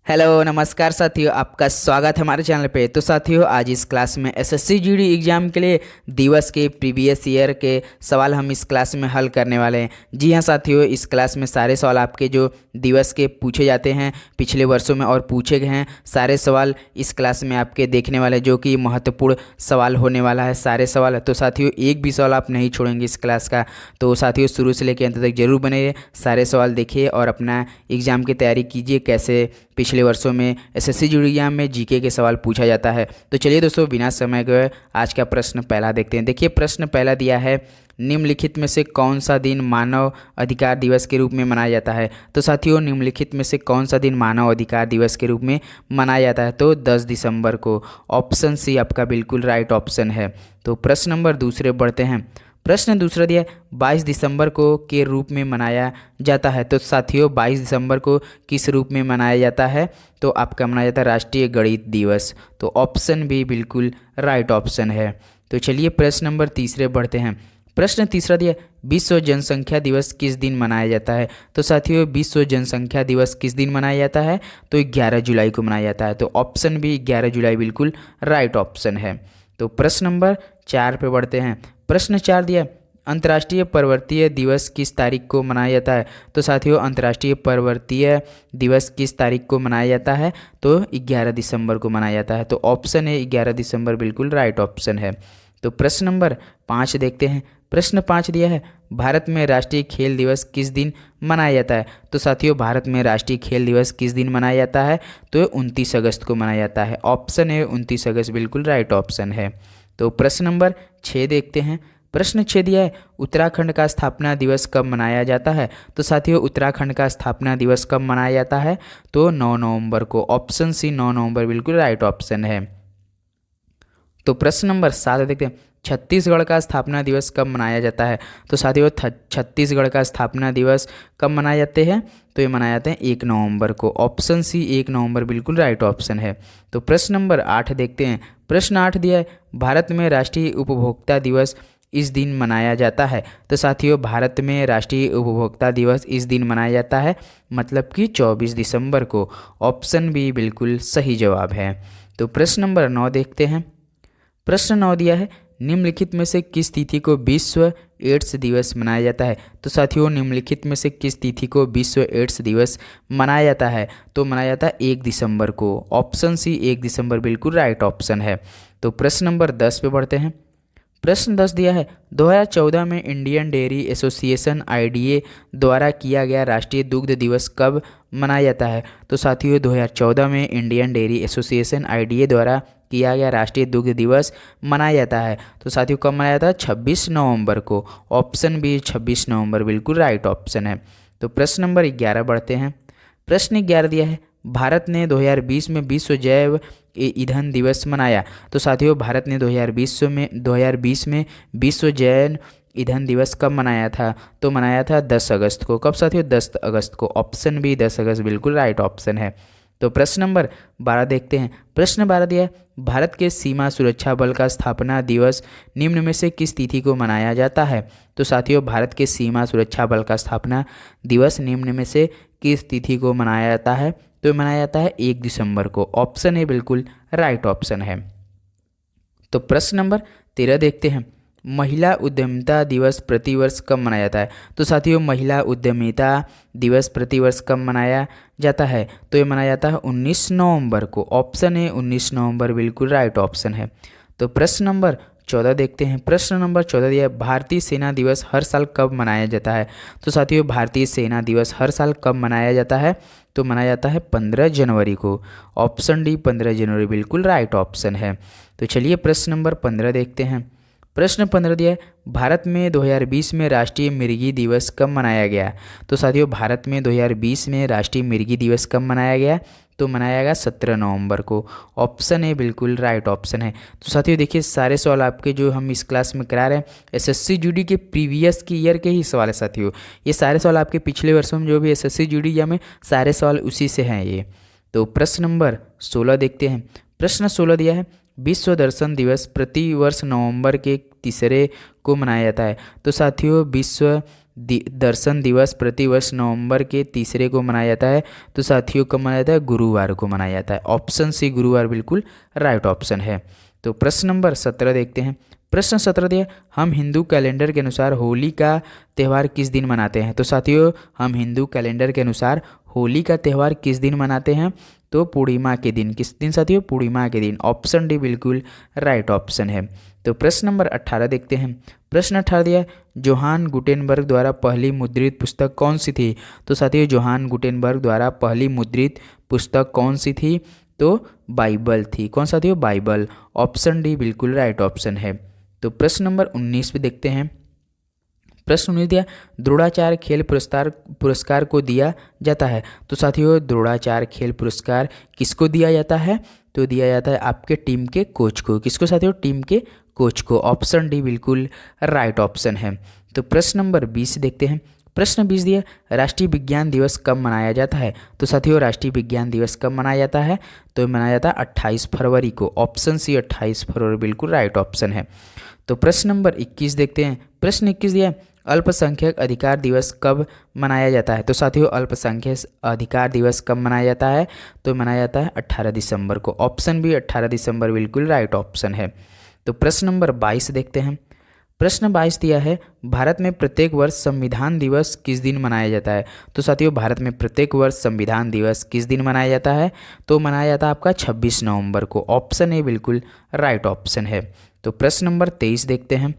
Hello नमस्कार साथियों, आपका स्वागत है हमारे चैनल पे। तो साथियों, आज इस क्लास में एसएससी जीडी एग्जाम के लिए दिवस के प्रीवियस ईयर के सवाल हम इस क्लास में हल करने वाले हैं। जी हाँ साथियों, इस क्लास में सारे सवाल आपके जो दिवस के पूछे जाते हैं पिछले वर्षों में और पूछे गए हैं, सारे सवाल इस क्लास में आपके देखने वाले, जो कि महत्वपूर्ण सवाल होने वाला है सारे सवाल। तो साथियों, एक भी सवाल आप नहीं छोड़ेंगे इस क्लास का। तो साथियों, शुरू से लेकर अंत तक जरूर बने रहिए, सारे सवाल देखिए और अपना एग्जाम की तैयारी कीजिए। कैसे पिछले वर्षों में एसएससी जीडी एग्जाम में जीके के सवाल पूछा जाता है। तो चलिए दोस्तों, बिना समय गए आज का प्रश्न पहला देखते हैं। देखिए, प्रश्न पहला दिया है, निम्नलिखित में से कौन सा दिन मानव अधिकार दिवस के रूप में मनाया जाता है। तो साथियों, निम्नलिखित में से कौन सा दिन मानव अधिकार दिवस के रूप में मनाया जाता है, तो 10 दिसंबर को। ऑप्शन सी आपका बिल्कुल राइट ऑप्शन है। तो प्रश्न नंबर दूसरे बढ़ते हैं। प्रश्न दूसरा दिया, 22 दिसंबर को के रूप में मनाया जाता है। तो साथियों, 22 दिसंबर को किस रूप में मनाया जाता है, तो आपका मनाया जाता है राष्ट्रीय गणित दिवस। तो ऑप्शन भी बिल्कुल राइट ऑप्शन है। तो चलिए प्रश्न नंबर तीसरे बढ़ते हैं। प्रश्न तीसरा दिया, विश्व जनसंख्या दिवस किस दिन मनाया जाता है। तो साथियों, विश्व जनसंख्या दिवस किस दिन मनाया जाता है, तो 11 जुलाई को मनाया जाता है। तो ऑप्शन भी 11 जुलाई बिल्कुल राइट ऑप्शन है। तो प्रश्न नंबर 4 पे बढ़ते हैं। प्रश्न 4 दिया, अंतर्राष्ट्रीय पर्वतीय दिवस किस तारीख को मनाया जाता है। तो साथियों, अंतर्राष्ट्रीय पर्वतीय दिवस किस तारीख को मनाया जाता है, तो 11 दिसंबर को मनाया जाता है। तो ऑप्शन है 11 दिसंबर बिल्कुल राइट ऑप्शन है। तो प्रश्न नंबर 5 देखते हैं। प्रश्न 5 दिया है, भारत में राष्ट्रीय खेल दिवस किस दिन मनाया जाता है। तो साथियों, भारत में राष्ट्रीय खेल दिवस किस दिन मनाया जाता है, तो 29 अगस्त को मनाया जाता है। ऑप्शन है 29 अगस्त बिल्कुल राइट ऑप्शन है। तो प्रश्न नंबर 6 देखते हैं। प्रश्न 6 दिया है, उत्तराखंड का स्थापना दिवस कब मनाया जाता है। तो साथियों, उत्तराखंड का स्थापना दिवस कब मनाया जाता है, तो 9 नवंबर को। ऑप्शन सी 9 नवंबर बिल्कुल राइट ऑप्शन है। तो प्रश्न नंबर 7 देखते हैं, छत्तीसगढ़ का स्थापना दिवस कब मनाया जाता है। तो साथियों, छत्तीसगढ़ का स्थापना दिवस कब मनाए जाते हैं, तो ये मनाए जाते हैं 1 नवंबर को। ऑप्शन सी 1 नवंबर बिल्कुल राइट ऑप्शन है। तो प्रश्न नंबर 8 देखते हैं। प्रश्न 8 दिया है, भारत में राष्ट्रीय उपभोक्ता दिवस इस दिन मनाया जाता है। तो साथियों, भारत में राष्ट्रीय उपभोक्ता दिवस इस दिन मनाया जाता है, मतलब कि 24 दिसंबर को। ऑप्शन बी बिल्कुल सही जवाब है। तो प्रश्न नंबर 9 देखते हैं। प्रश्न 9 दिया है, निम्नलिखित में से किस तिथि को विश्व एड्स दिवस मनाया जाता है। तो साथियों, निम्नलिखित में से किस तिथि को विश्व एड्स दिवस मनाया जाता है, तो मनाया जाता है 1 दिसंबर को। ऑप्शन सी 1 दिसंबर बिल्कुल राइट ऑप्शन है। तो प्रश्न नंबर 10 पे बढ़ते हैं। प्रश्न 10 दिया है, 2014 में इंडियन डेयरी एसोसिएशन आईडीए द्वारा किया गया राष्ट्रीय दुग्ध दिवस कब मनाया जाता है। तो साथियों, 2014 में इंडियन डेयरी एसोसिएशन आईडीए द्वारा किया गया राष्ट्रीय दुग्ध दिवस मनाया जाता है। तो साथियों, कब मनाया जाता है, 26 नवंबर को। ऑप्शन बी 26 नवंबर बिल्कुल राइट ऑप्शन है। तो प्रश्न नंबर 11 बढ़ते हैं। प्रश्न 11 दिया है, भारत ने 2020 में विश्व जैव ईंधन दिवस मनाया। तो साथियों, भारत ने 2020 में विश्व जैव ईंधन दिवस कब मनाया था, तो मनाया था 10 अगस्त को। कब साथियों, 10 अगस्त को। ऑप्शन बी 10 अगस्त बिल्कुल राइट ऑप्शन है। तो प्रश्न नंबर 12 देखते हैं। प्रश्न 12 दिया है, भारत के सीमा सुरक्षा बल का स्थापना दिवस निम्न में से किस तिथि को मनाया जाता है। तो साथियों, भारत के सीमा सुरक्षा बल का स्थापना दिवस निम्न में से किस तिथि को मनाया जाता है, तो मनाया जाता है 1 दिसंबर को। ऑप्शन ए बिल्कुल राइट ऑप्शन है। तो प्रश्न नंबर 13 देखते हैं, महिला उद्यमिता दिवस प्रतिवर्ष कब मनाया जाता है। तो साथियों, महिला उद्यमिता दिवस प्रतिवर्ष कब मनाया जाता है, तो ये मनाया जाता है 19 नवंबर को। ऑप्शन ए 19 नवंबर बिल्कुल राइट ऑप्शन है। तो प्रश्न नंबर 14 देखते हैं। प्रश्न नंबर 14 दिया, भारतीय सेना दिवस हर साल कब मनाया जाता है। तो साथियों, भारतीय सेना दिवस हर साल कब मनाया जाता है, तो मनाया जाता है 15 जनवरी को। ऑप्शन डी 15 जनवरी बिल्कुल राइट ऑप्शन है। तो चलिए प्रश्न नंबर 15 देखते हैं। प्रश्न 15 दिया है, भारत में 2020 में राष्ट्रीय मिर्गी दिवस कब मनाया गया। तो साथियों, भारत में 2020 में राष्ट्रीय मिर्गी दिवस कब मनाया गया, तो मनाया गया 17 नवंबर को। ऑप्शन ए बिल्कुल राइट ऑप्शन है। तो साथियों, देखिए सारे सवाल आपके जो हम इस क्लास में करा रहे हैं एसएससी जीडी के प्रीवियस की ईयर के ही सवाल है साथियों। ये सारे सवाल आपके पिछले वर्षों में जो भी एसएससी जीडी या में सारे सवाल उसी से हैं ये। तो प्रश्न नंबर 16 देखते हैं। प्रश्न 16 दिया है, विश्व दर्शन दिवस प्रति वर्ष नवंबर के तीसरे को मनाया जाता है। तो साथियों, विश्व दर्शन दिवस प्रतिवर्ष नवंबर के तीसरे को मनाया जाता है। तो साथियों कब मनाया जाता है? गुरुवार को मनाया जाता है। ऑप्शन सी गुरुवार बिल्कुल राइट ऑप्शन है। तो प्रश्न नंबर 17 देखते हैं। प्रश्न 17 दिया, हम हिंदू कैलेंडर के अनुसार होली का त्यौहार किस दिन मनाते हैं? तो साथियों हम हिंदू कैलेंडर के अनुसार होली का त्यौहार किस दिन मनाते हैं? तो पूर्णिमा के दिन। किस दिन साथियों? पूर्णिमा के दिन। ऑप्शन डी बिल्कुल राइट ऑप्शन है। तो प्रश्न नंबर 18 देखते हैं। प्रश्न 18 दिया, जोहान गुटेनबर्ग द्वारा पहली मुद्रित पुस्तक कौन सी थी? तो साथियों जोहान गुटेनबर्ग द्वारा पहली मुद्रित पुस्तक कौन सी थी? तो बाइबल थी। कौन साथियों? बाइबल। ऑप्शन डी बिल्कुल राइट ऑप्शन है। तो प्रश्न नंबर 19 पे देखते हैं। प्रश्न 19 दिया, द्रोणाचार्य खेल पुरस्कार को दिया जाता है। तो साथियों द्रोणाचार्य खेल पुरस्कार किसको दिया जाता है? तो दिया जाता है आपके टीम के कोच को। किसको साथियों? टीम के कोच को। ऑप्शन डी बिल्कुल राइट ऑप्शन है। तो प्रश्न नंबर 20 देखते हैं। प्रश्न 20 दिया, राष्ट्रीय विज्ञान दिवस कब मनाया जाता है? तो साथियों राष्ट्रीय विज्ञान दिवस कब मनाया जाता है? तो मनाया जाता है 28 फरवरी को। ऑप्शन सी 28 फरवरी बिल्कुल राइट ऑप्शन है। तो प्रश्न नंबर 21 देखते हैं। प्रश्न 21 दिया, अल्पसंख्यक अधिकार दिवस कब मनाया जाता है? तो साथियों अल्पसंख्यक अधिकार दिवस कब मनाया जाता है? तो मनाया जाता है 18 दिसंबर को। ऑप्शन बी 18 दिसंबर बिल्कुल राइट ऑप्शन है। तो प्रश्न नंबर 22 देखते हैं। प्रश्न 22 दिया है, भारत में प्रत्येक वर्ष संविधान दिवस किस दिन मनाया जाता है? तो साथियों भारत में प्रत्येक वर्ष संविधान दिवस किस दिन मनाया जाता है? तो मनाया जाता है आपका 26 नवंबर को। ऑप्शन ए बिल्कुल राइट ऑप्शन है। तो प्रश्न नंबर 23 देखते हैं।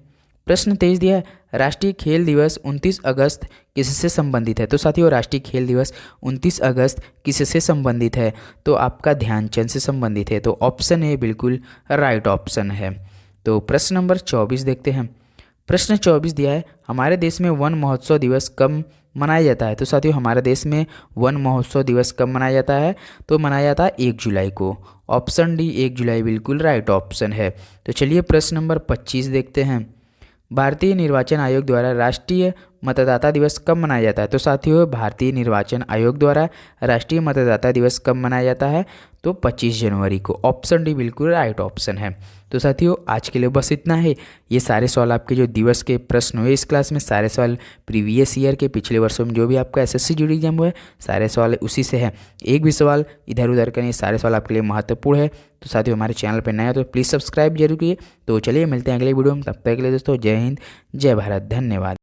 प्रश्न 23 दिया है, राष्ट्रीय खेल दिवस 29 अगस्त किससे संबंधित है? तो साथियों राष्ट्रीय खेल दिवस 29 अगस्त किससे संबंधित है? तो आपका ध्यानचंद से संबंधित है। तो ऑप्शन ए बिल्कुल राइट ऑप्शन है। तो प्रश्न नंबर 24 देखते हैं। प्रश्न 24 दिया है, हमारे देश में वन महोत्सव दिवस कब मनाया जाता है? तो साथियों हमारे देश में वन महोत्सव दिवस कब मनाया जाता है? तो मनाया जाता है 1 जुलाई को। ऑप्शन डी 1 जुलाई बिल्कुल राइट ऑप्शन है। तो चलिए प्रश्न नंबर 25 देखते हैं। भारतीय निर्वाचन आयोग द्वारा राष्ट्रीय मतदाता दिवस कब मनाया जाता है? तो साथियों भारतीय निर्वाचन आयोग द्वारा राष्ट्रीय मतदाता दिवस कब मनाया जाता है? तो 25 जनवरी को। ऑप्शन डी बिल्कुल राइट ऑप्शन है। तो साथियों आज के लिए बस इतना है। ये सारे सवाल आपके जो दिवस के प्रश्न हुए इस क्लास में, सारे सवाल प्रीवियस ईयर के पिछले वर्षों में जो भी आपका एसएससी जीडी एग्जाम हुआ है सारे सवाल उसी से है। एक भी सवाल इधर उधर का नहीं, सारे सवाल आपके लिए महत्वपूर्ण है। तो साथियों हमारे चैनल पर नया तो प्लीज़ सब्सक्राइब जरूर कीजिए। तो चलिए मिलते हैं अगले वीडियो में, तब तक के लिए दोस्तों जय हिंद जय भारत, धन्यवाद।